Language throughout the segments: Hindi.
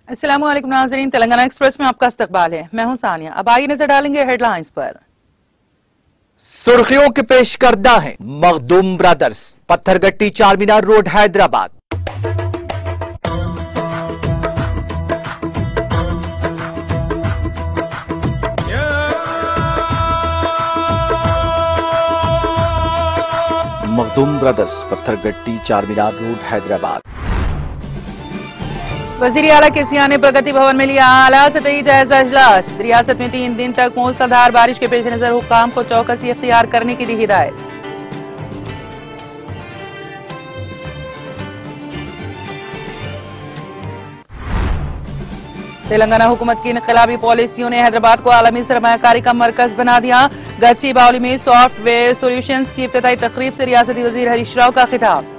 अस्सलाम वालेकुम नाज़रीन, तेलंगाना एक्सप्रेस में आपका इस्तकबाल है। मैं हूं सानिया। अब आइए नजर डालेंगे हेडलाइंस पर। सुर्खियों के पेश करदा है Makhdoom brothers, Pathergatti Charminar road Hyderabad. Makhdoom brothers, Pathergatti Charminar road Hyderabad. वजीर आला केसीआर ने प्रगति भवन में लिया आला सतही जायजा इजलास। रियासत में 3 दिन तक मूसलाधार बारिश के पेश नजर हुक्काम को चौकसी इख्तियार करने की दी हिदायत। तेलंगाना हुकूमत की इनकलाबी पॉलिसियों ने हैदराबाद को आलमी सरमायाकारी का मरकज बना दिया। गच्ची बावली में सॉफ्टवेयर सोल्यूशंस की इफ्तिताई तकरीब से रियासती वजीर हरीश राव का खिताब।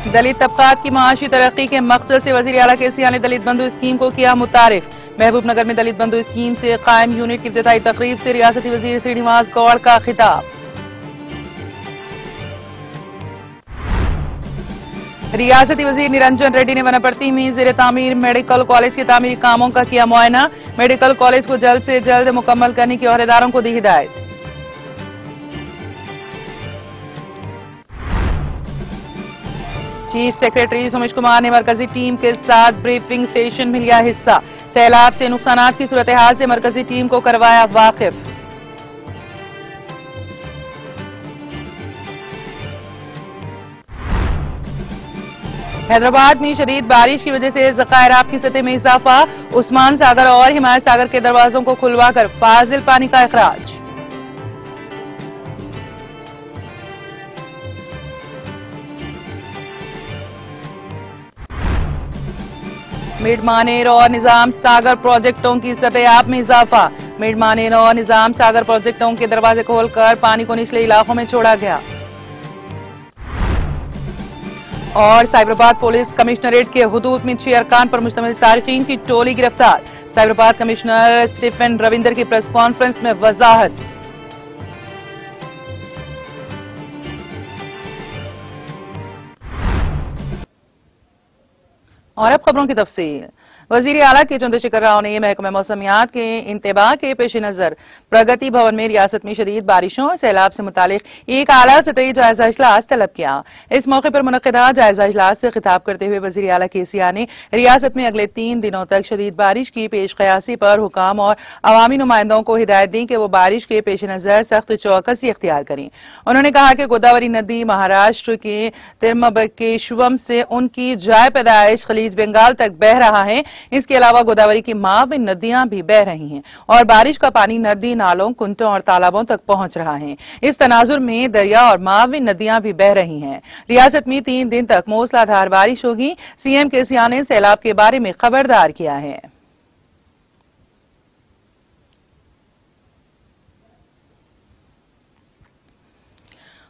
दलित तबकात की माशी तरक्की के मकसद से वजीर आला केसीआर ने दलित बंधु स्कीम को किया मुतारिफ। महबूबनगर में दलित बंधु स्कीम से कायम यूनिट की इफ्तिताई तकरीब से रियासती वजीर श्रीनिवास गौड़ का खिताब। रियासती वजीर निरंजन रेड्डी ने वनपर्ती में ज़ेरे तामीर मेडिकल कॉलेज के तामीरी कामों का किया मुआयना। मेडिकल कॉलेज को जल्द से जल्द मुकम्मल करने की ओहदेदारों को दी हिदायत। चीफ सेक्रेटरी सुमेश कुमार ने मरकजी टीम के साथ ब्रीफिंग सेशन में लिया हिस्सा। सैलाब से नुकसानात की सूरत हाल से मरकजी टीम को करवाया वाकिफ। हैदराबाद में शदीद बारिश की वजह से ज़खायरात की सतह में इजाफा। उस्मान सागर और हिमायत सागर के दरवाजों को खुलवाकर फाजिल पानी का इखराज। मिडमानेर और निजाम सागर प्रोजेक्टों की सतह में इजाफा। मिडमानेर और निजाम सागर प्रोजेक्टों के दरवाजे खोलकर पानी को निचले इलाकों में छोड़ा गया। और साइबराबाद पुलिस कमिश्नरेट के हुदूद में 6 अरकान पर मुश्तमिल सारिकीन की टोली गिरफ्तार। साइबराबाद कमिश्नर स्टीफन रविंदर की प्रेस कॉन्फ्रेंस में वजाहत। और अब खबरों की तफसील। वजीर आला के चंद्रशेखर राव ने महकमा मौसमियात के इंतबाह के पेश नजर प्रगति भवन में रियासत में शदीद बारिशों और सैलाब से मुतालिक एक आला सतही जायजा इजलास तलब किया। इस मौके पर मुनक्किदा जायजा इजलास से खिताब करते हुए वजीर आला केसीआर ने रियासत में अगले 3 दिनों तक शदीद बारिश की पेश कयासी पर हुकाम और अवामी नुमाइंदों को हिदायत दी कि वो बारिश के पेश नजर सख्त चौकसी इख्तियार करें। उन्होंने कहा कि गोदावरी नदी महाराष्ट्र के तिरुमबकेश्वम से उनकी जाय पैदाइश खलीज बंगाल तक बह रहा है। इसके अलावा गोदावरी की मावी नदियां भी बह रही हैं और बारिश का पानी नदी नालों, कुंटों और तालाबों तक पहुंच रहा है। इस तनाजुर में दरिया और मावी नदियां भी बह रही हैं। रियासत में 3 दिन तक मूसलाधार बारिश होगी। सीएम केसीआर ने सैलाब के बारे में खबरदार किया है।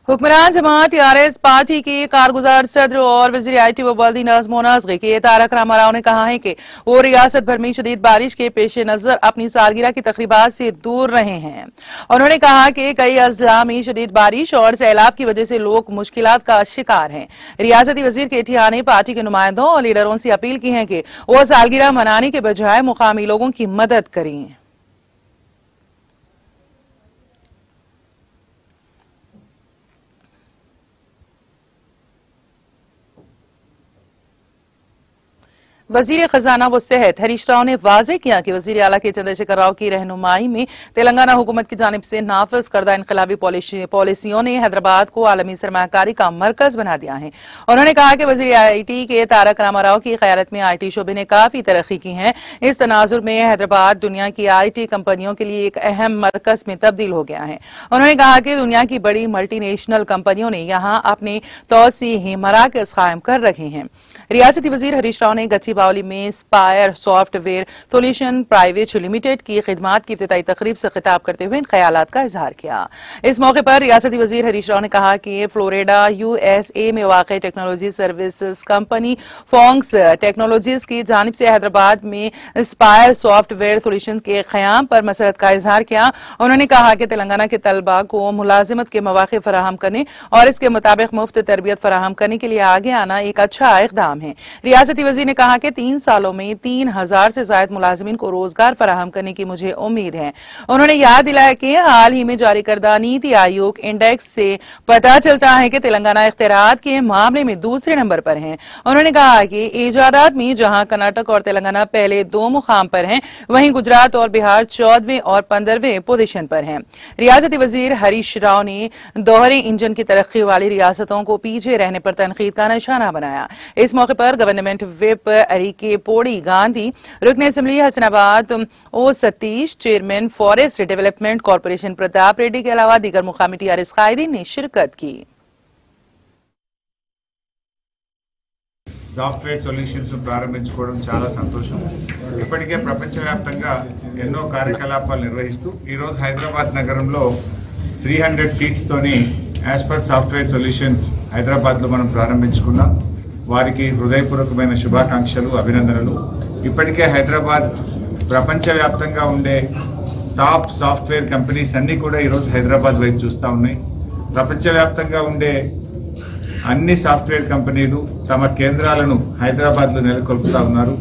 हुक्मरान जमात टीआरएस पार्टी के कारगुजार सदर और वज़ीर आईटी व बल्दी नज़्म व नस्क़ के तारक रामाराव ने कहा है कि वो रियासत भर में शदीद बारिश के पेश नजर अपनी सालगिरह की तकरीबात से दूर रहे हैं। उन्होंने कहा कि कई अजला में शदीद बारिश और सैलाब की वजह से लोग मुश्किलात का शिकार हैं। रियासती वजीर केटीआर ने पार्टी के नुमाइंदों और लीडरों से अपील की है कि वो सालगिरह मनाने के बजाय मुकामी लोगों की मदद करें। वजीर खजाना व सेहत हरीश राव ने वाज़ेह किया कि वजीर आला के चंद्रशेखर राव की रहनुमाई में तेलंगाना हुकूमत की जानिब से नाफिज करदा इनकलाबी पॉलिसियों ने हैदराबाद को आलमी सरमायाकारी का मरकज बना दिया है। उन्होंने कहा कि वजीर आईटी के तारक रामाराव की क़यादत में आईटी शोबे ने काफी तरक्की की है। इस तनाजुर में हैदराबाद दुनिया की आईटी कंपनियों के लिए एक अहम मरकज में तब्दील हो गया है। उन्होंने कहा कि दुनिया की बड़ी मल्टीनेशनल कंपनियों ने यहाँ अपने तौसीही मराकज़ कायम कर रखे हैं। रियासती वजीर हरीश राव ने गच्ची बावली में spire software solution private limited की खिदमात की इफ्तिताई तकरीब से खिताब करते हुए इन ख्यालात का इजहार किया। इस मौके पर रियासती वजीर हरीश राव ने कहा कि फ्लोरिडा USA में वाक़ई टेक्नोलॉजी सर्विसेज कंपनी फोंक्स टेक्नोलॉजीज की जानिब से हैदराबाद में स्पायर सॉफ्टवेयर सोल्यूशन के क़याम पर मसरत का इजहार किया। उन्होंने कहा कि तेलंगाना के तलबा को मुलाजिमत के मौके फराहम करने और इसके मुताबिक मुफ्त तरबियत फराहम करने के लिए आगे आना एक अच्छा इक़दाम है। रियासती वजीर ने कहा कि 3 सालों में 3000 से ज्यादा मुलाजिमीन को रोजगार फराहम करने की मुझे उम्मीद है। उन्होंने याद दिलाया कि हाल ही में जारी करदा नीति आयोग इंडेक्स से पता चलता है कि तेलंगाना इख्तियारात के मामले में दूसरे नंबर पर है। उन्होंने कहा कि ईजादात में जहां कर्नाटक और तेलंगाना पहले 2 मुकाम पर हैं, वहीं गुजरात और बिहार 14वें और 15वें पोजीशन पर हैं। रियासती वजीर हरीश राव ने दोहरे इंजन की तरक्की वाली रियासतों को पीछे रहने पर तनकीद का निशाना बनाया। इस मौके पर government whip Arekapudi Gandhi, रुकन असम्बली हसनाबाद ओ Satish, chairman forest development corporation Pratap Reddy के अलावा दीगर मुकामी टीआरएस कायदीन ने शिरकत की। సాఫ్ట్వేర్ సొల్యూషన్స్ ప్రారంభించుకోవడం చాలా సంతోషం. ఇప్పటికే ప్రపంచవ్యాప్తంగా ఎన్నో కార్యకలాపాలు నిర్వహిస్తూ ఈరోజు హైదరాబాద్ నగరంలో 300 సీట్స్ తోని యాజ్ పర్ సాఫ్ట్వేర్ సొల్యూషన్స్ హైదరాబాద్లో మనం ప్రారంభించుకున్నాం. వారికి హృదయపూర్వకమైన శుభాకాంక్షలు, అభినందనలు. ఇప్పటికే హైదరాబాద్ ప్రపంచవ్యాప్తంగా ఉండే టాప్ సాఫ్ట్వేర్ కంపెనీస్ అన్నీ కూడా ఈరోజు హైదరాబాద్ వైపు చూస్తూ ఉన్నాయి. ప్రపంచవ్యాప్తంగా ఉండే అన్ని సాఫ్ట్వేర్ కంపెనీలు తమ కేంద్రాలను హైదరాబాద్లో నెలకొల్పుతా ఉన్నారు.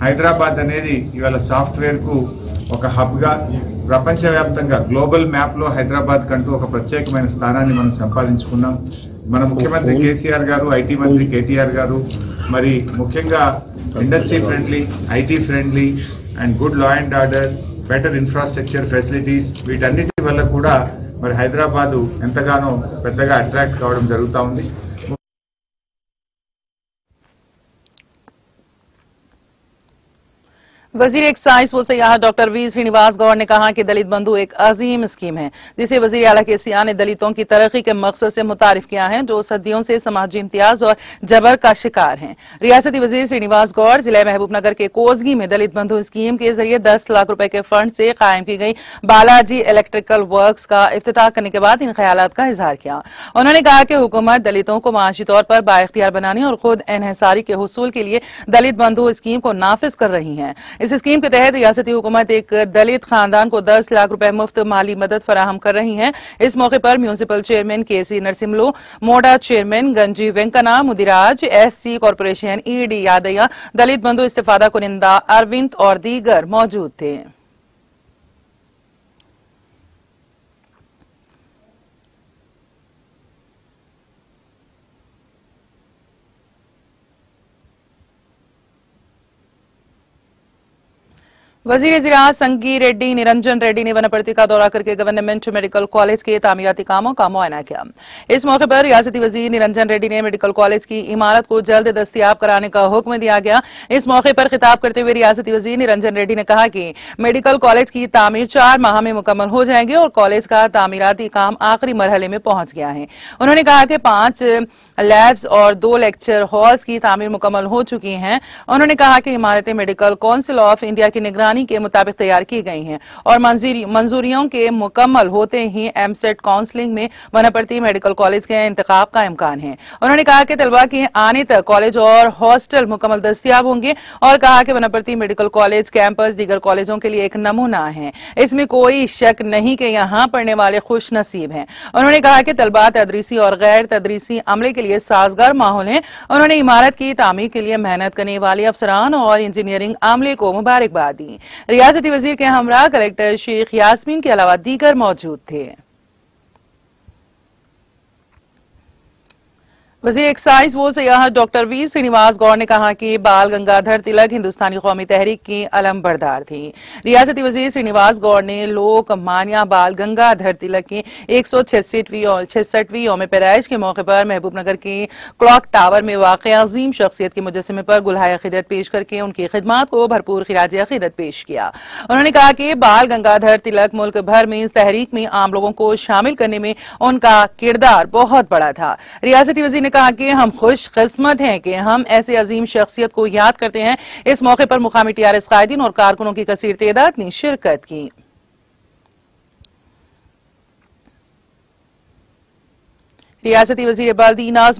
హైదరాబాద్ అనేది ఇవాళ సాఫ్ట్వేర్కు ఒక హబ్గా ప్రపంచవ్యాప్తంగా గ్లోబల్ మ్యాప్లో హైదరాబాద్ కంటూ ఒక ప్రత్యేకమైన స్థానాన్ని మనం సంపాదించుకున్నాం. మన ముఖ్యమంత్రి కేసీఆర్ గారు, ఐటీ మంత్రి కేటీఆర్ గారు మరి ముఖ్యంగా industry friendly, IT friendly and good law and order, better infrastructure facilities, వీటన్నిటి వల్ల కూడా మరి హైదరాబాదు ఎంతగానో పెద్దగా అట్రాక్ట్ కావడం జరుగుతూ ఉంది. वजीर एक्साइज व सियाहत डॉक्टर वी श्रीनिवास गौड़ ने कहा कि दलित बंधु एक अजीम स्कीम है जिसे वजीर आला केसीआर ने दलितों की तरक्की के मकसद से मुतारिफ किया है, जो सदियों से समाजी इम्तियाज और जबर का शिकार हैं। रियासती वजीर श्रीनिवास गौड़ जिला महबूबनगर के कोसगी में दलित बंधु स्कीम के जरिए 10 लाख रुपए के फंड से कायम की गई बालाजी इलेक्ट्रिकल वर्क्स का इफ्तिताह करने के बाद इन ख्यालात का इजहार किया। उन्होंने कहा कि हुकूमत दलितों को माशी तौर पर बाइख्तियार बनाने और खुद एनहसारी के हुसूल के लिए दलित बंधु स्कीम को नाफिज कर रही है। इस स्कीम के तहत रियासती हुकूमत एक दलित खानदान को 10 लाख रुपए मुफ्त माली मदद फराहम कर रही है। इस मौके पर म्यूनिसिपल चेयरमैन केसी नरसिम्लो, मोडा चेयरमैन गंजी वेंकना, मुदिराज SC कॉर्पोरेशन ED यादయ్య, दलित बंधु इस्तेफादा कुनिंदा अरविंद और दीगर मौजूद थे। वजीर ज़िराअत संगी रेड्डी निरंजन रेड्डी ने वनपर्ती का दौरा करके गवर्नमेंट मेडिकल कॉलेज के तामीराती कामों का मुआयना किया। इस मौके पर रियासती वजीर निरंजन रेड्डी ने मेडिकल कॉलेज की इमारत को जल्द दस्तयाब कराने का हुक्म दिया गया। इस मौके पर खिताब करते हुए रियासती वजीर निरंजन रेड्डी ने कहा कि मेडिकल कॉलेज की तामीर 4 माह में मुकम्मल हो जाएगी और कॉलेज का तामीराती काम आखिरी मरहले में पहुंच गया है। उन्होंने कहा कि 5 लैब्स और 2 लेक्चर हॉल्स की तामीर मुकम्मल हो चुकी है। उन्होंने कहा कि इमारतें मेडिकल काउंसिल ऑफ इंडिया की निगरानी के मुताबिक तैयार की गई हैं और मंजूरियों के मुकम्मल होते ही एमसेट काउंसलिंग में वनपर्ती मेडिकल कॉलेज के इंतखाब का इम्कान है। उन्होंने कहा कि तलबा के आने तक कॉलेज और हॉस्टल मुकम्मल दस्तयाब होंगे और कहा कि वनपर्ती मेडिकल कॉलेज कैंपस दीगर कॉलेजों के लिए एक नमूना है। इसमें कोई शक नहीं कि यहाँ पढ़ने वाले खुश नसीब हैं। उन्होंने कहा कि तलबा तदरीसी और गैर तदरीसी अमले के लिए साजगार माहौल है। उन्होंने इमारत की तामीर के लिए मेहनत करने वाले अफसरान और इंजीनियरिंग अमले को मुबारकबाद दी। रियासती वजीर के हमरा कलेक्टर शेख यास्मीन के अलावा दीगर मौजूद थे। वज़ीर एक्साइज व सियाहत डॉक्टर वी श्रीनिवास गौड़ ने कहा कि बाल गंगाधर तिलक हिंदुस्तानी कौमी तहरीक की अलम बरदार थी। रियासती वज़ीर श्रीनिवास गौड़ ने लोकमान्य बाल गंगाधर तिलक की 166वीं यौम पैदाइश के मौके पर महबूबनगर के क्लॉक टावर में वाक़ अजीम शख्सियत के मुजस्समे पर गुलहाए अक़ीदत पेश करके उनकी खिदमात को भरपूर खिराज अक़ीदत पेश किया। उन्होंने कहा कि बाल गंगाधर तिलक मुल्क भर में इस तहरीक में आम लोगों को शामिल करने में उनका किरदार बहुत बड़ा था। रियासती वज़ीर ने कहा कि हम खुशकिस्मत हैं कि हम ऐसे अजीम शख्सियत को याद करते हैं। इस मौके पर मुकामी टीआरएस कायदीन और कारकुनों की कसीर तादाद ने शिरकत की। रियासती वजीर बल्दी नाज़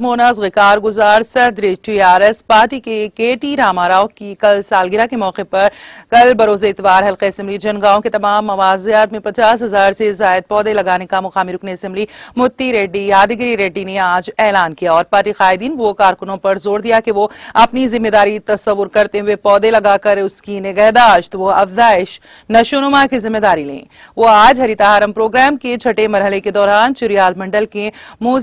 कारगुजार सदर टीआरएस पार्टी के केटी रामाराव की कल सालगिरह के मौके पर कल बरोज इतवार हल्का असम्बली जनगांव के तमाम मवाजियात में 50,000 से जायद पौधे लगाने का मुकामी रुकन असम्बली मुत्ती रेड्डी यादगिरी रेड्डी ने आज ऐलान किया और पार्टी कायदीन वो कारकुनों पर जोर दिया कि वो अपनी जिम्मेदारी तस्वुर करते हुए पौधे लगाकर उसकी निगहदाश्त व अफजाइश नशोनुमा की जिम्मेदारी लें। वो आज हरिताहारम प्रोग्राम के छठे मरहले के दौरान चुरियाल मंडल के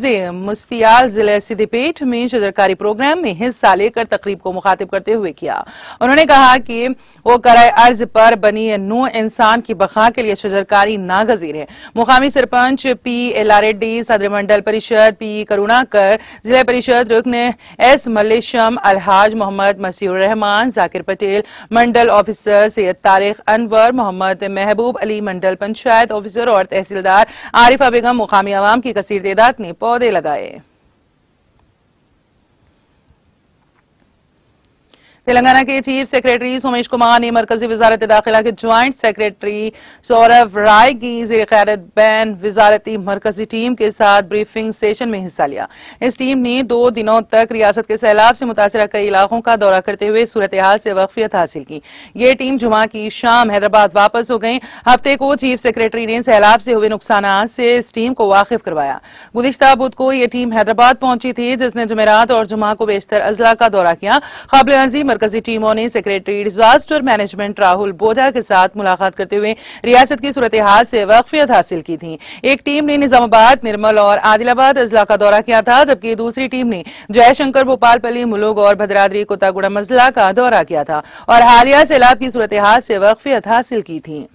मुस्तियाल जिले सिद्दीपेट में शजरकारी प्रोग्राम में हिस्सा लेकर तकरीब को मुखातिब करते हुए किया। उन्होंने कहा कि वो कराए अर्ज पर बनी नू इंसान की बखा के लिए शजरकारी नागजीर है। मुकामी सरपंच पी एलारेड्डी, सदर मंडल परिषद पी करुणाकर, जिला परिषद रुकन एस मल्लेशम, अलहाज मोहम्मद मसीउर रहमान, जाकिर पटेल, मंडल ऑफिसर सैयद तारिक अनवर, मोहम्मद महबूब अली, मंडल पंचायत ऑफिसर और तहसीलदार आरिफा बेगम, मुकामी अवाम की कसीर तादाद ने पौधे लगाए। तेलंगाना के चीफ सेक्रेटरी सोमेश कुमार ने मरकजी वजारत दाखिला के ज्वाइंट सेक्रेटरी सौरभ राय की ज़ेर क़यादत बैन वजारती मरकजी टीम के साथ ब्रीफिंग सेशन में हिस्सा लिया। इस टीम ने 2 दिनों तक रियासत के सैलाब से मुतासरा कई इलाकों का दौरा करते हुए सूरत हाल से वाकफियत हासिल की। ये टीम जुमा की शाम हैदराबाद वापस हो गई। हफ्ते को चीफ सेक्रेटरी ने सैलाब से हुए नुकसान से इस टीम को वाकिफ करवाया। गुज़िश्ता बुध को यह टीम हैदराबाद पहुंची थी, जिसने जुमेरात और जुमा को बेशतर अजला का दौरा किया। काबिल नज़ीर मरकजी टीमों ने सेक्रेटरी डिजास्टर मैनेजमेंट राहुल बोजा के साथ मुलाकात करते हुए रियासत की सूरत हाल से वाकफियत हासिल की थी। एक टीम ने निजामाबाद, निर्मल और आदिलाबाद अजला का दौरा किया था, जबकि दूसरी टीम ने जयशंकर, भोपालपल्ली, मुलुग और भद्राद्री कोतागुड़म अजला का दौरा किया था और हालिया सैलाब की सूरत हाल से वाकफियत हासिल की थी।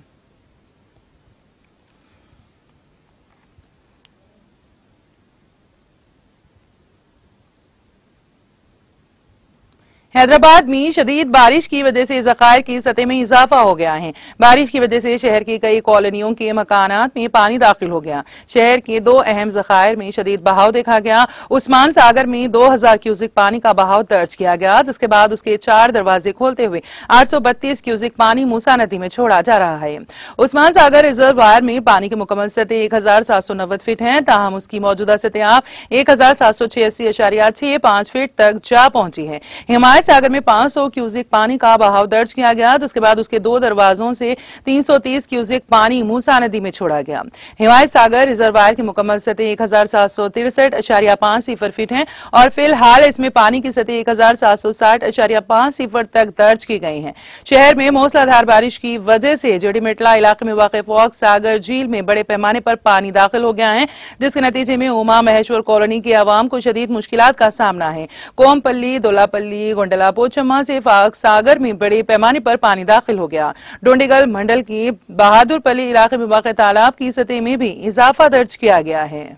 हैदराबाद में शदीद बारिश की वजह से ज़खायर की सतह में इजाफा हो गया है। बारिश की वजह से शहर की कई कॉलोनियों के मकानात में पानी दाखिल हो गया। शहर के 2 अहम ज़खायर में शदीद बहाव देखा गया। उस्मान सागर में 2000 क्यूसिक पानी का बहाव दर्ज किया गया, जिसके बाद उसके 4 दरवाजे खोलते हुए 832 क्यूसिक पानी मूसा नदी में छोड़ा जा रहा है। उस्मान सागर रिजर्वायर में पानी की मुकम्मल सतह 1790 फीट है, ताहम उसकी मौजूदा सतह 1786.65 फीट तक जा पहुंची है। हिमायत सागर में 500 क्यूसिक पानी का बहाव दर्ज किया गया, जिसके बाद उसके 2 दरवाजों से 330 क्यूसिक पानी मूसा नदी में छोड़ा गया। हिमायत सागर रिजर्वायर की मुकम्मल सतह 1763.50 फीट है और फिलहाल इसमें पानी की सतह 1760.50 तक दर्ज की गई है। शहर में मूसलाधार बारिश की वजह से जेडीमेटला इलाके में वाक़ फौक सागर झील में बड़े पैमाने पर पानी दाखिल हो गया है, जिसके नतीजे में उमा महेश्वर कॉलोनी के अवाम को शदीद मुश्किलात का सामना है। कोमपल्ली, दोलापल्ली, गोंडला पोचम्मा से फाक सागर में बड़े पैमाने पर पानी दाखिल हो गया। डोंडीगल मंडल की बहादुरपल्ली इलाके में वाक़ तालाब की सतह में भी इजाफा दर्ज किया गया है।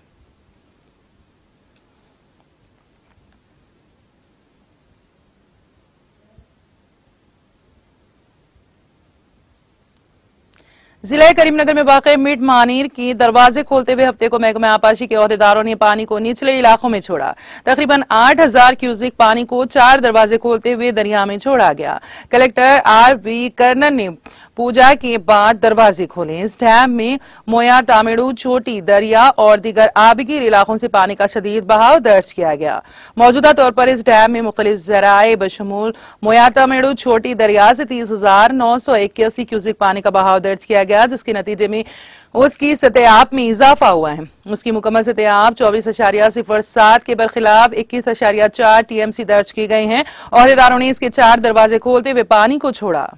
जिला करीमनगर में वाक़ मिड मानीर की दरवाजे खोलते हुए हफ्ते को महकमा आपाशी के अहदेदारों ने पानी को निचले इलाकों में छोड़ा। तकरीबन 8000 क्यूसिक पानी को 4 दरवाजे खोलते हुए दरिया में छोड़ा गया। Collector RB. कर्नन ने पूजा के बाद दरवाजे खोले। इस डैम में मोया, तामिड़ू, छोटी दरिया और दीगर आबगिर इलाकों से पानी का शदीद बहाव दर्ज किया गया। मौजूदा तौर पर इस डैम में मुख्तलिफ ज़राए बशमूल मोया, तामिड़ू, छोटी दरिया से 30,981 क्यूसिक पानी का बहाव दर्ज किया गया, जिसके नतीजे में उसकी सतह में इजाफा हुआ है। उसकी मुकम्मल सतह 24.07 के बरखिलाफ 21.4 टीएमसी दर्ज की गई है। अहदेदारों ने इसके 4 दरवाजे खोलते हुए पानी को छोड़ा।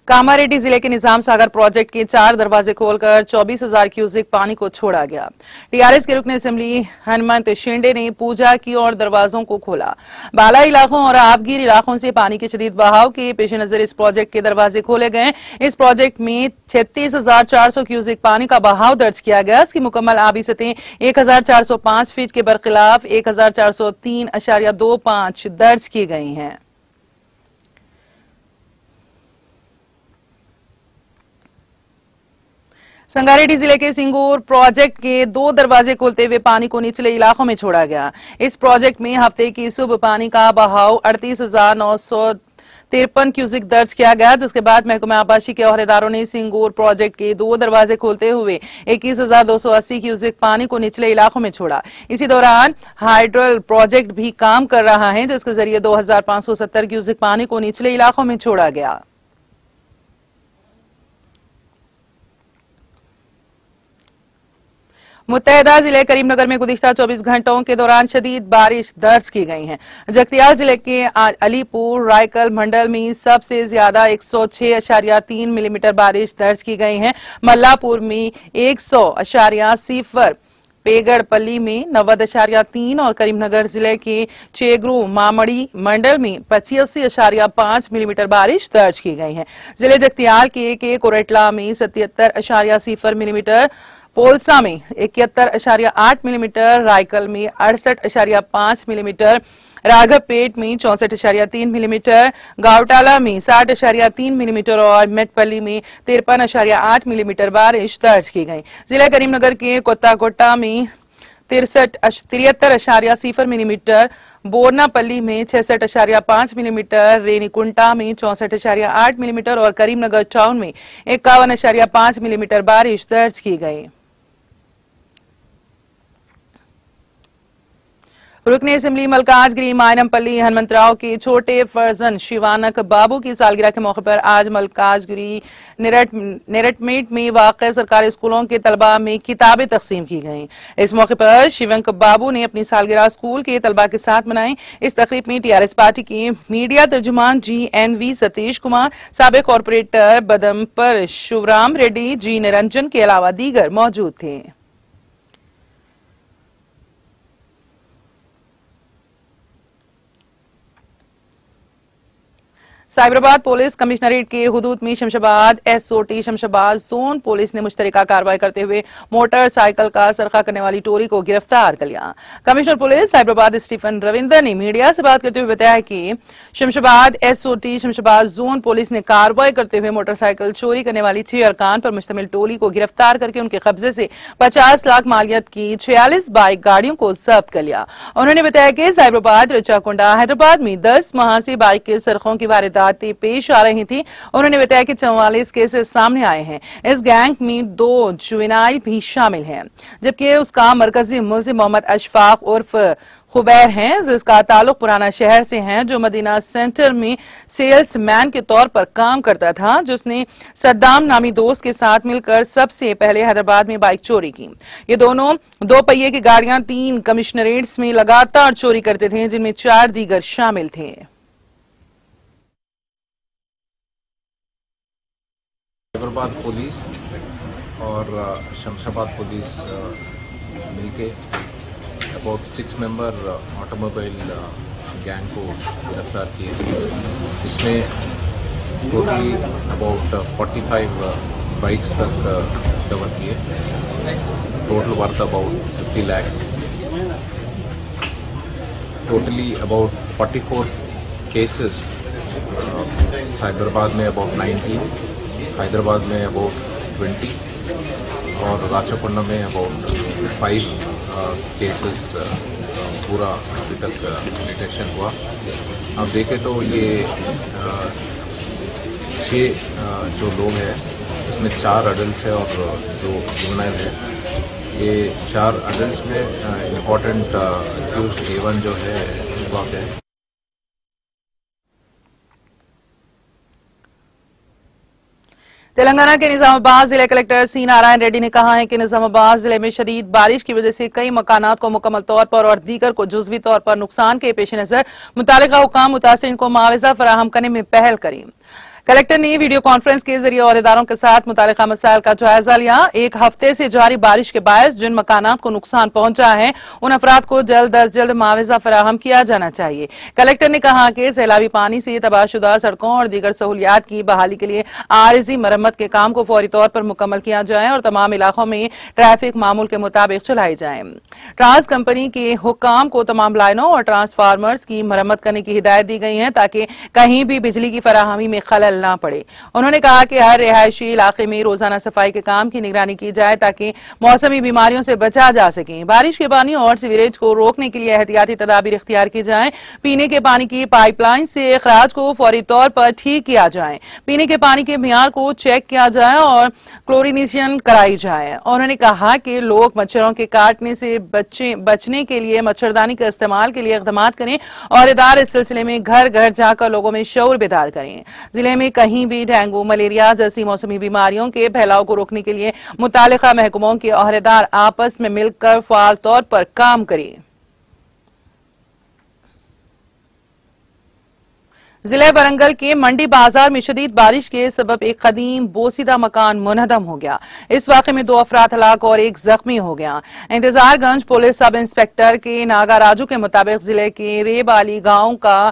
कामारेड्डी जिले के निजाम सागर प्रोजेक्ट के 4 दरवाजे खोलकर 24,000 क्यूसिक पानी को छोड़ा गया। टीआरएस के रुकन असेंबली हनुमंत शिंदे ने पूजा की और दरवाजों को खोला। बाला इलाकों और आबगिर इलाकों से पानी के शदीद बहाव के पेश नजर इस प्रोजेक्ट के दरवाजे खोले गए। इस प्रोजेक्ट में 36,400 क्यूसिक पानी का बहाव दर्ज किया गया। इसकी मुकम्मल आबी सतह 1,405 फीट के बरखिलाफ 1,403.25 दर्ज की गई हैं। संगारेड्डी जिले के सिंगूर प्रोजेक्ट के 2 दरवाजे खोलते हुए पानी को निचले इलाकों में छोड़ा गया। इस प्रोजेक्ट में हफ्ते की सुबह पानी का बहाव 38,953 क्यूसिक दर्ज किया गया, जिसके बाद महकमा आबाशी के ओहदेदारों ने सिंगूर प्रोजेक्ट के 2 दरवाजे खोलते हुए 21,280 क्यूसिक पानी को निचले इलाकों में छोड़ा। इसी दौरान हाइड्रल प्रोजेक्ट भी काम कर रहा है, जिसके जरिए 2,570 क्यूसिक पानी को निचले इलाकों में छोड़ा गया। मुत्तहदा जिले करीमनगर में गुज़िश्ता 24 घंटों के दौरान शदीद बारिश दर्ज की गई है। जगतियाल जिले के अलीपुर रायकल मंडल में सबसे ज्यादा 106.3 मिलीमीटर बारिश दर्ज की गई है। मल्लापुर में 100.0, पेगड़पल्ली में 90.3 और करीमनगर जिले के चेगरू मामड़ी मंडल में 85.5 मिलीमीटर बारिश दर्ज की गई है। जिले जगतियाल के कोरेटला में 77.0 मिलीमीटर, पोलसा में 71.8 मिलीमीटर, रायकल में 68.5 मिलीमीटर, राघवपेट में 64.3 मिलीमीटर, गावटाला में 60.3 मिलीमीटर और मेटपल्ली में 53.8 मिलीमीटर बारिश दर्ज की गई। जिला करीमनगर के कोत्ताकोटा में 73.0 मिलीमीटर, बोरनापल्ली में 66.5 मिलीमीटर, रेनीकुंटा में 64.8 मिलीमीटर और करीमनगर टाउन में 51.5 मिलीमीटर बारिश दर्ज की गई। रुकने असेंबली मलकाजगिरी मायनमपल्ली हनुमंतराव के छोटे फर्जन शिवानक बाबू की सालगिरह के मौके पर आज मलकाजगिरी नेरटमेट में वाक़ सरकारी स्कूलों के तलबा में किताबें तकसीम की गईं। इस मौके पर शिवंक बाबू ने अपनी सालगिरह स्कूल के तलबा के साथ मनाई। इस तकरीब में टीआरएस पार्टी के मीडिया तर्जुमान GNV सतीश कुमार, साबिक कॉर्पोरेटर बदमपर शिवराम रेड्डी, G निरंजन के अलावा दीगर मौजूद थे। साइबराबाद पुलिस कमिश्नरेट के हुदूद में Shamshabad SOT Shamshabad zone police ने मुश्तरका कार्रवाई करते हुए मोटरसाइकिल का सरखा करने वाली टोली को गिरफ्तार कर लिया। कमिश्नर पुलिस साइबराबाद स्टीफन रविंदर ने मीडिया से बात करते हुए बताया कि Shamshabad SOT Shamshabad zone police ने कार्रवाई करते हुए मोटरसाइकिल चोरी करने वाली 6 अरकान पर मुश्तमिल टोली को गिरफ्तार करके उनके कब्जे से 50 लाख मालियत की 46 बाइक गाड़ियों को जब्त कर लिया। उन्होंने बताया कि साइबराबाद, रिचाकुंडा, हैदराबाद में 10 माह से बाइक के सरखों की वारदात पेश आ रही थी। उन्होंने बताया कि 44 केसेस सामने आए हैं। इस गैंग में 2 जुवेनाइल भी शामिल हैं, जबकि उसका मरकजी मुल्जिम मोहम्मद अशफाक उर्फ खुबैर हैं, जिसका ताल्लुक पुराना शहर से है, जो मदीना सेंटर में सेल्स मैन के तौर पर काम करता था, जिसने सद्दाम नामी दोस्त के साथ मिलकर सबसे पहले हैदराबाद में बाइक चोरी की। ये दोनों 2 पहिए की गाड़ियां 3 कमिश्नरेट्स में लगातार चोरी करते थे, जिनमें 4 दीगर शामिल थे। साइबराबाद पुलिस और शमशाबाद पुलिस मिलके अबाउट 6 मेंबर ऑटोमोबाइल गैंग को गिरफ्तार किए। इसमें टोटली अबाउट 45 बाइक्स तक कवर किए। Total worth about 50 lakhs। Totally about 44 cases, Cyberabad में अबाउट 19, हैदराबाद में अबाउट 20 और राचाकोंडा में अबाउट 5 केसेस पूरा अभी तक डिटेक्शन हुआ। अब देखें तो ये 6 जो लोग हैं उसमें 4 अडल्ट है और 2 जुवेनाइल है। ये 4 अडल्ट में इम्पोर्टेंट अक्यूज्ड A1 जो है अशफाक है। तेलंगाना के निजामाबाद जिले कलेक्टर C नारायण रेड्डी ने कहा है कि निजामाबाद जिले में शदीद बारिश की वजह से कई मकानात को मुकम्मल तौर पर और दीगर को जुज़वी तौर पर नुकसान के पेश नजर मुतालिका हुकाम मुतासिरीन को मुआवजा फराहम करने में पहल करी। कलेक्टर ने वीडियो कॉन्फ्रेंस के जरिए ओहदेदारों के साथ मुतालिका मसाइल का जायजा लिया। 1 हफ्ते से जारी बारिश के बायस जिन मकानात को नुकसान पहुंचा है, उन अफराद को जल्द अज जल्द मुआवजा फराहम किया जाना चाहिए। कलेक्टर ने कहा कि सैलाबी पानी से तबाहशुदा सड़कों और दीगर सहूलियात की बहाली के लिए आरिजी मरम्मत के काम को फौरी तौर पर मुकम्मल किया जाए और तमाम इलाकों में ट्रैफिक मामूल के मुताबिक चलाई जाए। ट्रांस कंपनी के हुक्काम को तमाम लाइनों और ट्रांसफार्मर्स की मरम्मत करने की हिदायत दी गई है, ताकि कहीं भी बिजली की फराहमी में खलल चलना पड़े। उन्होंने कहा कि हर रिहायशी इलाके में रोजाना सफाई के काम की निगरानी की जाए ताकि मौसमी बीमारियों से बचा जा सके। बारिश के पानी और सीवरेज को रोकने के लिए एहतियाती तदाबीर इख्तियार की जाए। पीने के पानी की पाइपलाइन से अखराज को फौरी तौर पर ठीक किया जाए। पीने के पानी के मियार को चेक किया जाए और क्लोरिनेशन कराई जाए। उन्होंने कहा कि लोग मच्छरों के काटने से बचने के लिए मच्छरदानी के इस्तेमाल के लिए इक़दाम करें और इदारे इस सिलसिले में घर घर जाकर लोगों में शऊर बेदार करें। जिले में कहीं भी डेंगू, मलेरिया जैसी मौसमी बीमारियों के फैलाव को रोकने के लिए मुतालिका महकमों के अहदेदार आपस में मिलकर फाल तौर पर काम करें। जिले वरंगल के मंडी बाजार में शदीद बारिश के सबब एक कदीम बोसीदा मकान मुनहदम हो गया। इस वाक़े में 2 अफराद हलाक और 1 जख्मी हो गया। इंतजारगंज पुलिस सब इंस्पेक्टर के नागा राजू के मुताबिक जिले के रेबाली गांव का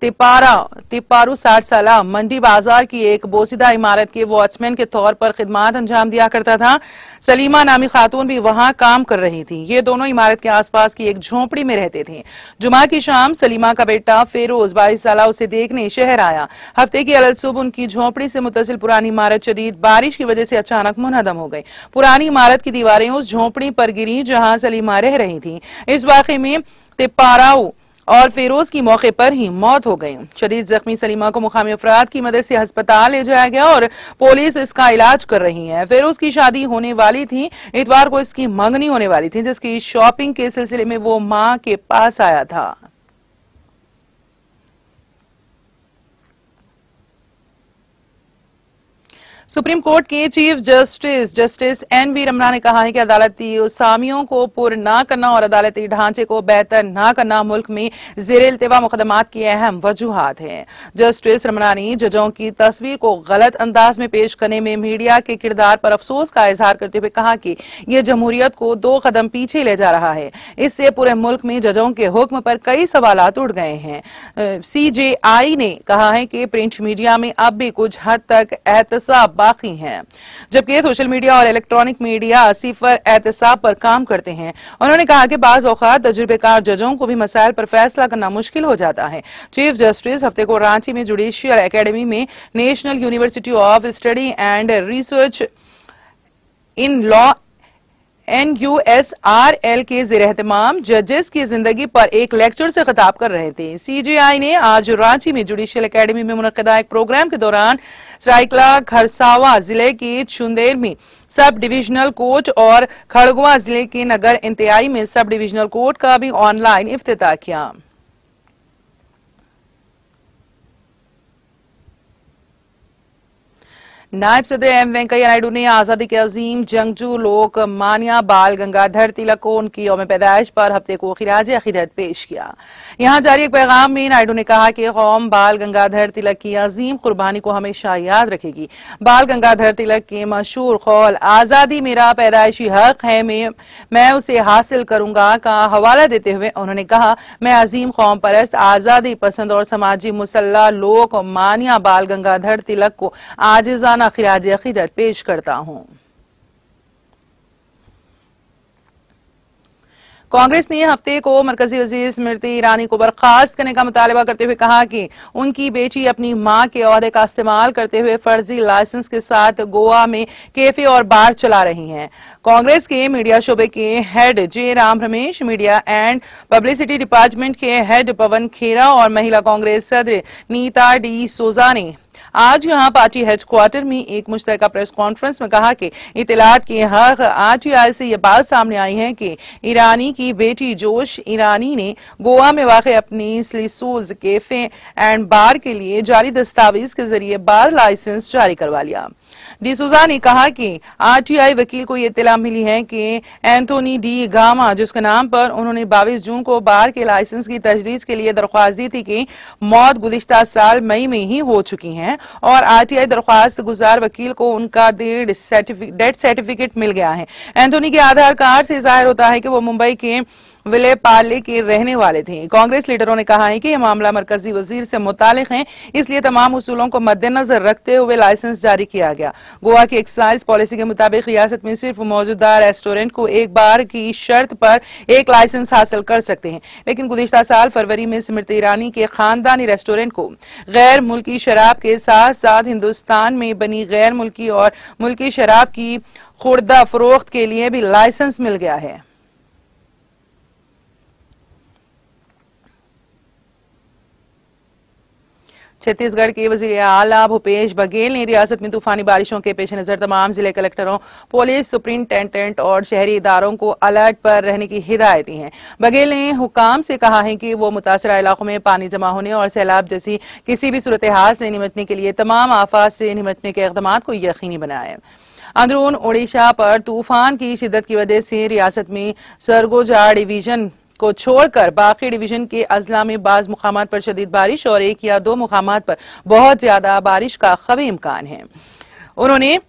तिपारू 60 साल मंडी बाजार की एक बोसीदा इमारत के वॉचमैन के तौर पर खिदमात अंजाम दिया करता था। सलीमा नामी खातून भी वहां काम कर रही थी। ये दोनों इमारत के आसपास की एक झोंपड़ी में रहते थे। जुमा की शाम सलीमा का बेटा फेरोज 22 साल उसे देखने शहर आया। हफ्ते की अलग सुबह उनकी झोंपड़ी से मुत्तसिल पुरानी इमारत शदीद बारिश की वजह से अचानक मुनहदम हो गई। पुरानी इमारत की दीवारें उस झोंपड़ी पर गिरी जहां सलीमा रह रही थी। इस वाक़े में तिपाराऊ और फेरोज की मौके पर ही मौत हो गई। शदीद जख्मी सलीमा को मुकामी अफराद की मदद से अस्पताल ले जाया गया और पुलिस इसका इलाज कर रही है। फेरोज की शादी होने वाली थी। इतवार को इसकी मंगनी होने वाली थी, जिसकी शॉपिंग के सिलसिले में वो मां के पास आया था। सुप्रीम कोर्ट के चीफ जस्टिस एन.वी. रमना ने कहा है कि अदालती उसामियों को पुर न करना और अदालती ढांचे को बेहतर न करना मुल्क में ज़ेर-ए-इल्तिवा मुकदमात की अहम वजूहात हैं। जस्टिस रमना ने जजों की तस्वीर को गलत अंदाज में पेश करने में मीडिया के किरदार पर अफसोस का इजहार करते हुए कहा कि यह जमहूरियत को 2 कदम पीछे ले जा रहा है। इससे पूरे मुल्क में जजों के हुक्म पर कई सवालात उठ गए हैं। CJI ने कहा है कि प्रिंट मीडिया में अब भी कुछ हद तक एहतसाब बाकी हैं, जबकि सोशल मीडिया और इलेक्ट्रॉनिक मीडिया सिफर एहतसाब पर काम करते हैं। उन्होंने कहा कि बाज़ औक़ात तजुर्बेकार जजों को भी मसाइल पर फैसला करना मुश्किल हो जाता है। चीफ जस्टिस हफ्ते को रांची में जुडिशियल एकेडमी में national university of study and research in law NUSRL के ज़ेर-ए-एहतमाम जजेस की जिंदगी पर एक लेक्चर से खिताब कर रहे थे। CJI ने आज रांची में जुडिशियल एकेडमी में मुनक्किदा एक प्रोग्राम के दौरान सरायकला खरसावा जिले के चुंदेल में सब डिविजनल कोर्ट और खड़गवा जिले के नगर इंतहाई में सब डिविजनल कोर्ट का भी ऑनलाइन इफ्तिताह किया। नायब सदर एम वेंकैया नायडू ने आजादी के अजीम जंगजू लोकमान्य बाल गंगाधर तिलक को उनकी यौम पैदाइश पर हफ्ते को खिराज अकीदत पेश किया। यहाँ जारी एक पैगाम में नायडू ने कहा कि कौम बाल गंगाधर तिलक की अजीम कुर्बानी को हमेशा याद रखेगी। बाल गंगाधर तिलक के मशहूर कौल आजादी मेरा पैदाइशी हक है, मैं उसे हासिल करूंगा का हवाला देते हुए उन्होंने कहा, मैं अजीम कौम परस्त, आजादी पसंद और समाजी मुसल्ला लोकमान्य बाल गंगाधर तिलक को आजिज़ाना खिराज अकीदत पेश करता हूं। कांग्रेस ने हफ्ते को मरकजी वजीर स्मृति ईरानी को बर्खास्त करने का मुतालबा करते हुए कहा कि उनकी बेटी अपनी मां के ओहदे का इस्तेमाल करते हुए फर्जी लाइसेंस के साथ गोवा में कैफे और बार चला रही हैं। कांग्रेस के मीडिया शोबे के head J Ram Ramesh, media and publicity department के हेड पवन खेरा और महिला कांग्रेस सदर नीता डी सोजा ने आज यहां पार्टी हेडक्वार्टर में एक मुश्तरका प्रेस कॉन्फ्रेंस में कहा कि इतलात के हक RTI से यह बात सामने आई है कि ईरानी की बेटी जोश ईरानी ने गोवा में वाक़ अपनी स्लिसूज कैफे एंड बार के लिए जाली दस्तावेज के जरिए बार लाइसेंस जारी करवा लिया। डिसूजा ने कहा कि RTI वकील को ये इत्तला मिली है कि एंथोनी डी गामा, जिसके नाम पर उन्होंने 22 जून को बार के लाइसेंस की तजदीद के लिए दरख्वास्त दी थी, कि मौत गुज़िश्ता साल मई में ही हो चुकी है और RTI दरख्वास्त गुजार वकील को उनका डेथ सर्टिफिकेट मिल गया है। एंथोनी के आधार कार्ड से जाहिर होता है कि वो मुंबई के विले पार्ले के रहने वाले थे। कांग्रेस लीडरों ने कहा है कि यह मामला मरकजी वजीर से मुतालिक है, इसलिए तमाम उसूलों को मद्देनजर रखते हुए लाइसेंस जारी किया गया। गोवा की एक्साइज पॉलिसी के मुताबिक रियासत में सिर्फ मौजूदा रेस्टोरेंट को एक बार की शर्त पर एक लाइसेंस हासिल कर सकते हैं, लेकिन गुज़िश्ता साल फरवरी में स्मृति ईरानी के खानदानी रेस्टोरेंट को गैर मुल्की शराब के साथ साथ हिंदुस्तान में बनी गैर मुल्की और मुल्की शराब की खुर्दा फरोख्त के लिए भी लाइसेंस मिल गया है। छत्तीसगढ़ के वजीर आला भूपेश बघेल ने रियासत में तूफानी बारिशों के पेश नजर तमाम जिले कलेक्टरों, पुलिस सुपरिंटेंडेंट और शहरी इदारों को अलर्ट पर रहने की हिदायत दी है। बघेल ने हुकाम से कहा है कि वो मुतासरा इलाकों में पानी जमा होने और सैलाब जैसी किसी भी सूरत हाल से निपटने के लिए तमाम आफात से निपटने के इक़दाम को यकीनी बनाए। अंदरून ओडिशा पर तूफान की शिद्दत की वजह से रियासत में सरगोजा डिवीजन को छोड़कर बाकी डिवीजन के अजला में बाज मुकामात पर शदीद बारिश और एक या दो मुकामात पर बहुत ज्यादा बारिश का खवी इम्कान है। उन्होंने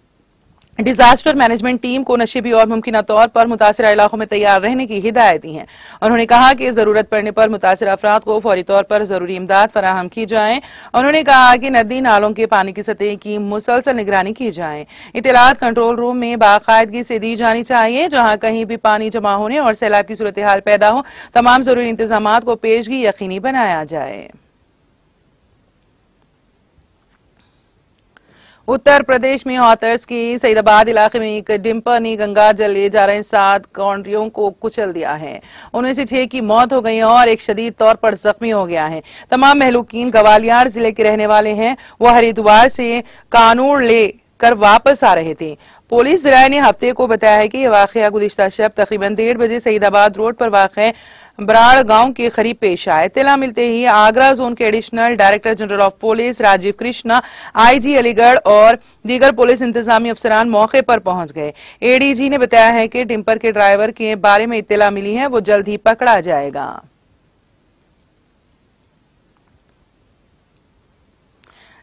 डिजास्टर मैनेजमेंट टीम को नशीबी और मुमकिन तौर पर मुतासरा इलाकों में तैयार रहने की हिदायत दी है। उन्होंने कहा कि जरूरत पड़ने पर मुतासरा अफराद को फौरी तौर पर जरूरी इमदाद फराहम की जाए। उन्होंने कहा कि नदी नालों के पानी की सतह की मुसलसल निगरानी की जाए। इत्तलात कंट्रोल रूम में बाकायदगी से दी जानी चाहिए। जहां कहीं भी पानी जमा होने और सैलाब की सूरत हाल पैदा हो, तमाम जरूरी इंतजाम को पेशगी यकीनी बनाया जाए। उत्तर प्रदेश में हाथरस के सईदाबाद इलाके में एक डिंपर ने गंगा जल ले जा रहे 7 कौंडरियों को कुचल दिया है। उनमें से 6 की मौत हो गई और एक शदीद तौर पर जख्मी हो गया है। तमाम महलूकीन ग्वालियर जिले के रहने वाले हैं। वो हरिद्वार से कानूर लेकर वापस आ रहे थे। पुलिस जराये ने हफ्ते को बताया है कि यह वाकया गुज़िश्ता शब तकरीबन 1:30 बजे सईदाबाद रोड पर वाक़ बराड़ गांव के करीब पेश आए। इत्तला मिलते ही आगरा जोन के additional director general of police Rajeev Krishna, IG Aligarh और दीगर पुलिस इंतजामी अफसरान मौके पर पहुंच गए। एडीजी ने बताया है कि डिंपर के ड्राइवर के बारे में इत्तला मिली है, वो जल्द ही पकड़ा जाएगा।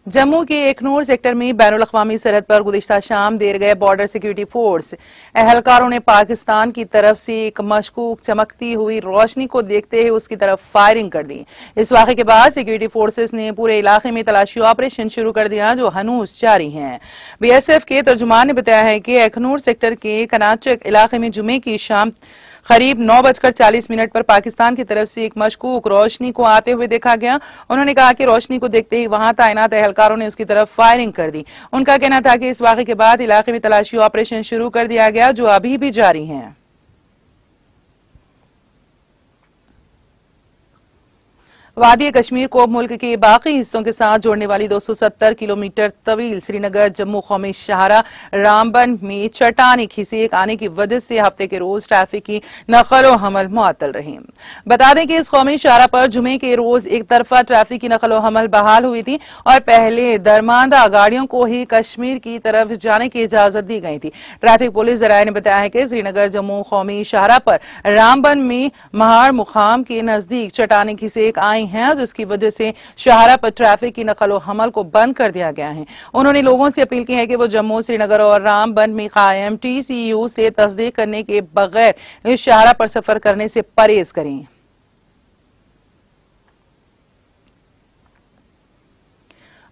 जम्मू के एखनूर सेक्टर में बैनुल अक़वामी सरहद पर गुज़िश्ता शाम देर गए बॉर्डर सिक्योरिटी फोर्स एहलकारों ने पाकिस्तान की तरफ से एक मशकूक चमकती हुई रोशनी को देखते हुए उसकी तरफ फायरिंग कर दी। इस वाक़े के बाद सिक्योरिटी फोर्सेस ने पूरे इलाके में तलाशी ऑपरेशन शुरू कर दिया, जो हनूस जारी है। BSF के तर्जुमान ने बताया है कि एखनूर सेक्टर के कनाचक इलाके में जुमे की शाम करीब 9:40 पर पाकिस्तान की तरफ से एक मशकूक रोशनी को आते हुए देखा गया। उन्होंने कहा कि रोशनी को देखते ही वहां तैनात एहलकारों ने उसकी तरफ फायरिंग कर दी। उनका कहना था कि इस वाक़े के बाद इलाके में तलाशी ऑपरेशन शुरू कर दिया गया, जो अभी भी जारी है। वादी कश्मीर को मुल्क के बाकी हिस्सों के साथ जोड़ने वाली 270 किलोमीटर तवील श्रीनगर जम्मू कौमी शाहरा रामबन में चट्टानी खिसक आने की वजह से हफ्ते के रोज ट्रैफिक की नकलो हमल मुअत्तल रही। बता दें कि इस कौमी शाहरा पर जुमे के रोज एक तरफा ट्रैफिक की नकलो हमल बहाल हुई थी और पहले दरमानदा गाड़ियों को ही कश्मीर की तरफ जाने की इजाजत दी गई थी। ट्रैफिक पुलिस जराये ने बताया है कि श्रीनगर जम्मू कौमी शाहरा पर रामबन में महार मुकाम के नजदीक चट्टानी खिसक आई हैं, जिसकी वजह से शाहरा पर ट्रैफिक की नकलो हमल को बंद कर दिया गया है। उन्होंने लोगों से अपील की है कि वो जम्मू, श्रीनगर और रामबन में कायम TCU से तस्दीक करने के बगैर इस शाहरा पर सफर करने से परहेज करें।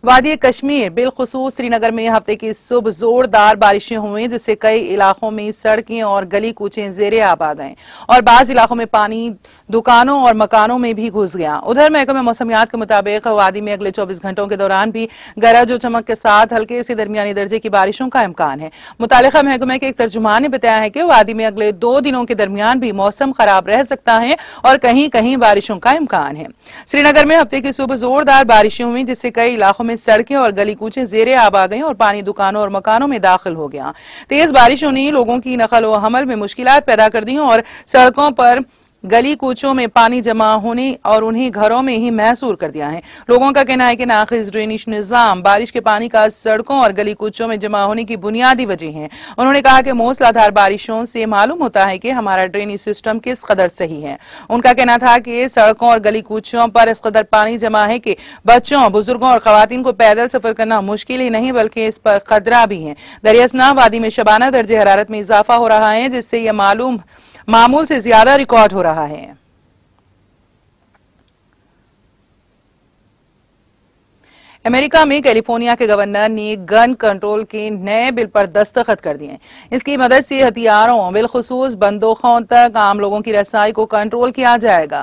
वादी कश्मीर बिलखुसूस श्रीनगर में हफ्ते की सुबह जोरदार बारिशें हुई, जिससे कई इलाकों में सड़कें और गली कूचे जेरे आब आ गए और बाज इलाकों में पानी दुकानों और मकानों में भी घुस गया। उधर महकमे मौसमियात के मुताबिक वादी में अगले 24 घंटों के दौरान भी गरज और चमक के साथ हल्के से दरमियानी दर्जे की बारिशों का इम्कान है। मुतालिका महकमे के एक तर्जुमान ने बताया है कि वादी में अगले 2 दिनों के दरमियान भी मौसम खराब रह सकता है और कहीं कहीं बारिशों का इम्कान है। श्रीनगर में हफ्ते की सुबह जोरदार बारिशें हुई, जिससे कई इलाकों में सड़कें और गली कूचे जेरे आब आ गई और पानी दुकानों और मकानों में दाखिल हो गया। तेज बारिशों ने लोगों की नकल व हमल में मुश्किलात पैदा कर दी और सड़कों पर गली कूचों में पानी जमा होने और उन्हें घरों में ही महसूर कर दिया है। लोगों का कहना है कि नाक़िस ड्रेनेज निजाम बारिश के पानी का सड़कों और गली कूचों में जमा होने की बुनियादी वजह है। उन्होंने कहा कि मूसलाधार बारिशों से मालूम होता है कि हमारा ड्रेनेज सिस्टम किस कदर सही है। उनका कहना था कि सड़कों और गली कूचों पर इस कदर पानी जमा है कि बच्चों, बुजुर्गों और खवातीन को पैदल सफर करना मुश्किल ही नहीं बल्कि इस पर खतरा भी है। दरियासना वादी में शबाना दर्जे हरारत में इजाफा हो रहा है, जिससे यह मामूल से ज्यादा रिकॉर्ड हो रहा है। अमेरिका में कैलिफोर्निया के गवर्नर ने गन कंट्रोल के नए बिल पर दस्तखत कर दिए। इसकी मदद से हथियारों बिलखुसूस बंदूकों तक आम लोगों की रसाई को कंट्रोल किया जाएगा।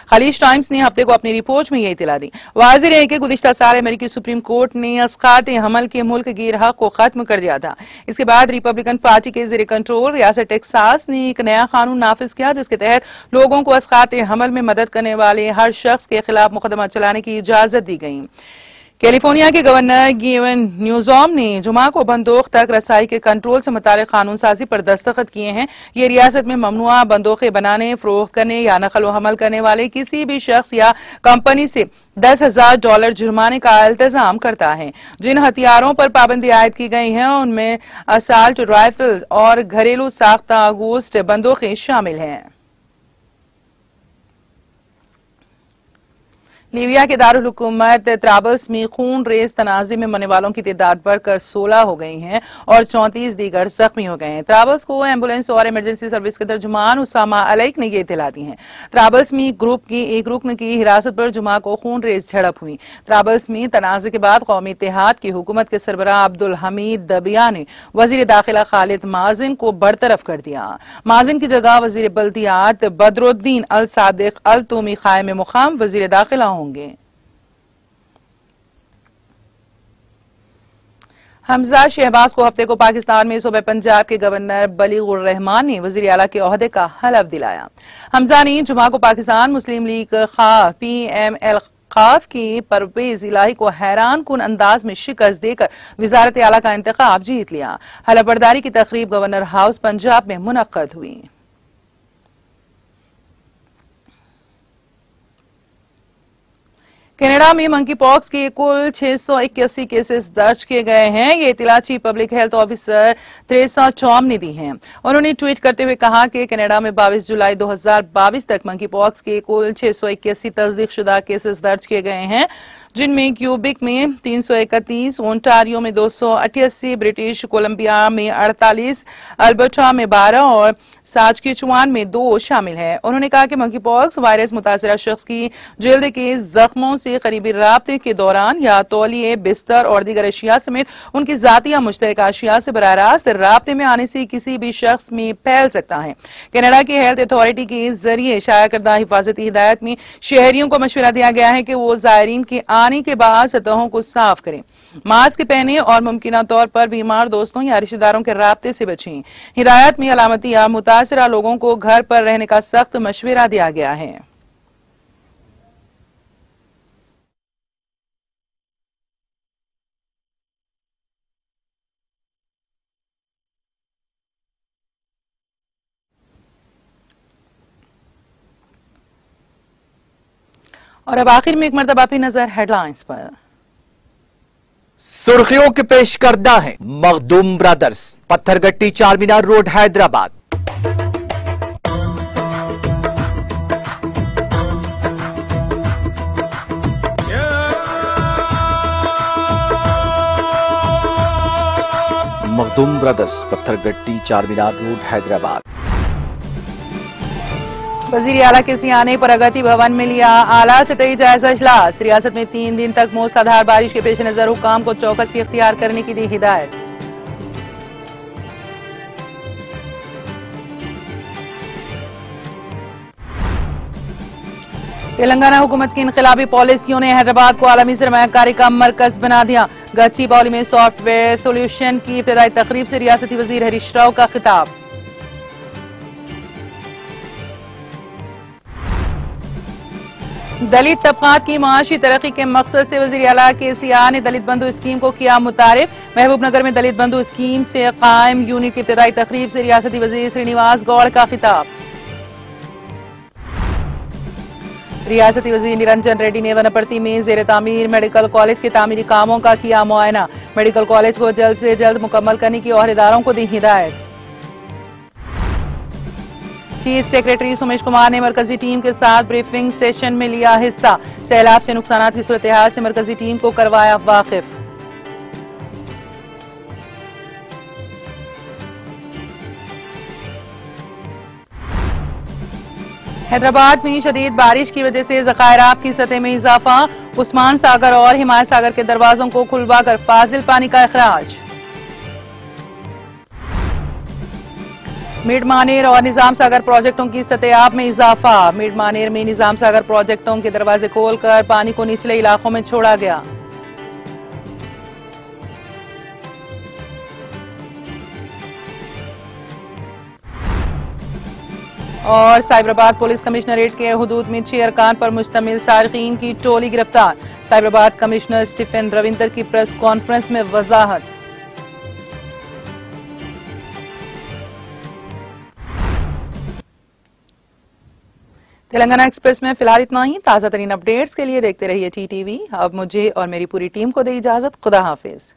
खलीज टाइम्स ने हफ्ते को अपनी रिपोर्ट में यह इत्तला दी। वाज़ेह है कि गुज़िश्ता साल अमेरिकी सुप्रीम कोर्ट ने अस्कात हमल के मुल्क गिर हक को खत्म कर दिया था। इसके बाद रिपब्लिकन पार्टी के ज़ेरे कंट्रोल रियासत टेक्सास ने एक नया कानून नाफिज किया, जिसके तहत लोगों को अस्कात हमल में मदद करने वाले हर शख्स के खिलाफ मुकदमा चलाने की इजाजत दी गई। कैलिफोर्निया के गवर्नर गेविन न्यूसॉम ने जुमा को बंदूक तक रसाई के कंट्रोल से मुतालिक कानून साजी पर दस्तखत किए हैं। ये रियासत में ममनुआ बंदूकें बनाने, फरोख्त करने या नकल व हमल करने वाले किसी भी शख्स या कंपनी से $10,000 जुर्माने का इल्तिजाम करता है। जिन हथियारों पर पाबंदी आयद की गई है उनमें असाल्ट राइफल्स और घरेलू साख्ता गोस्ट बंदूकें शामिल हैं। लीबिया के दारुल हुकूमत त्राबल्स में खून रेज तनाज़े में मरने वालों की तादाद बढ़कर 16 हो गई है और 34 दीगर जख्मी हो गए हैं। त्राबल्स को एम्बुलेंस और इमरजेंसी सर्विस के तर्जुमान उसामा अलैक ने यह इत्तला दी है। त्राबल्स में ग्रुप की एक रुकन की हिरासत पर जुमा को खून रेज झड़प हुई। त्राबल्स में तनाज़े के बाद कौमी इत्तेहाद की हुकूमत के सरबराह अब्दुल हमीद दबिया ने वजीर दाखिला खालिद माजिन को बरतरफ कर दिया। माजिन की जगह वजीर बल्दियात बदरुद्दीन अल सादिक अल तूमी कायम मुकाम वजीर दाखिला होंगे। हमजा शहबाज को हफ्ते को पाकिस्तान में सूबे पंजाब के गवर्नर बलीगुर रहमान ने वजीर आला के ओहदे का हलफ दिलाया। हमजा ने जुमा को पाकिस्तान मुस्लिम लीग खा PML खाफ की परवेज इलाही को हैरान कुन अंदाज में शिकस्त देकर वजारत आला का इंतखाब जीत लिया। हलफ बर्दारी की तकरीब गवर्नर हाउस पंजाब में मुनक्कद हुई। कनाडा में मंकी पॉक्स के कुल 681 केसेस दर्ज किए गए हैं। ये इत्तला chief public health officer Theresa Tam ने दी है। उन्होंने ट्वीट करते हुए कहा कि कनाडा में 22 जुलाई 2022 तक मंकी पॉक्स के कुल 681 तस्दीक शुदा केसेस दर्ज किए गए हैं, जिनमें क्यूबिक में 331, ओंटारियो में 288, ब्रिटिश कोलंबिया में 48, अल्बर्टा में 12 और सास्केचुआन में 2 शामिल है। उन्होंने कहा कि मंकी पॉक्स वायरस मुतासरा शख्स की जिल्द के जख्मों से करीबी राब्ते के दौरान या तौलिए, बिस्तर और दीगर अशिया समेत उनकी जाती या मुश्तरका अशिया से बराह रास्त राब्ते में आने से किसी भी शख्स में फैल सकता है। कनाडा की हेल्थ अथॉरिटी के जरिए शाया करदा हिफाजती हिदायत में शहरियों को मशवरा दिया गया है कि वो जायरीन के आने के बाद सतहों को साफ करें, मास्क पहने और मुमकिन तौर पर बीमार दोस्तों या रिश्तेदारों के राब्ते से बचें। हिदायत में अलामती या मुतासरा लोगों को घर पर रहने का सख्त मशवरा दिया गया है। और अब आखिर में एक मरतबा फिर नजर हेडलाइंस पर। सुर्खियों के पेश करदा है Makhdoom brothers, Pathergatti Charminar road Hyderabad. Makhdoom brothers, Pathergatti Charminar road Hyderabad. वजीर आला के सियाने प्रगति भवन में लिया आला सतही जायजा इजलास। रियासत में 3 दिन तक मूसलाधार बारिश के पेश नजर हुकाम को चौकसी इख्तियार करने की दी हिदायत। तेलंगाना हुकूमत की इनकलाबी पॉलिसियों ने हैदराबाद को आलमी सरमायाकारी का मरकज बना दिया। गच्चीबौली में सॉफ्टवेयर सोल्यूशन की इब्तिदाई तकरीब से रियासती वजीर हरीश राव का खिताब। दलित तबकात की माशी तरक्की के मकसद से वजीर आला के सिया ने दलित बंधु स्कीम को किया मुतारिफ। महबूबनगर में दलित बंधु स्कीम से कायम यूनिट की इब्तिदाई तकरीब से रियासती वजीर श्रीनिवास गौड़ का खिताब। रियासती वजीर निरंजन रेड्डी ने वनपर्ती में जेर तामीर मेडिकल कॉलेज के तामीरी कामों का किया मुआयना। मेडिकल कॉलेज को जल्द से जल्द मुकम्मल करने की ओहदेदारों को दी हिदायत। चीफ सेक्रेटरी सुमेश कुमार ने मरकजी टीम के साथ ब्रीफिंग सेशन में लिया हिस्सा। सैलाब से नुकसानात की सूरत-ए-हाल से मरकजी टीम को करवाया वाकिफ। हैदराबाद में शदीद बारिश की वजह से ज़खायरात की सतह में इजाफा, उस्मान सागर और हिमायत सागर के दरवाजों को खुलवाकर फाजिल पानी का अखराज। मिड मानेर और निजाम सागर प्रोजेक्टों की सतह आब में इजाफा, मिड मानेर में निजाम सागर प्रोजेक्टों के दरवाजे खोलकर पानी को निचले इलाकों में छोड़ा गया। और साइबराबाद पुलिस कमिश्नरेट के हुदूद में 6 अरकान पर मुश्तमिल सारिकीन की टोली गिरफ्तार, साइबराबाद कमिश्नर स्टीफन रविंदर की प्रेस कॉन्फ्रेंस में वजाहत। तेलंगाना एक्सप्रेस में फिलहाल इतना ही। ताजा तरीन अपडेट्स के लिए देखते रहिए TTV। अब मुझे और मेरी पूरी टीम को दे इजाजत। खुदा हाफिज।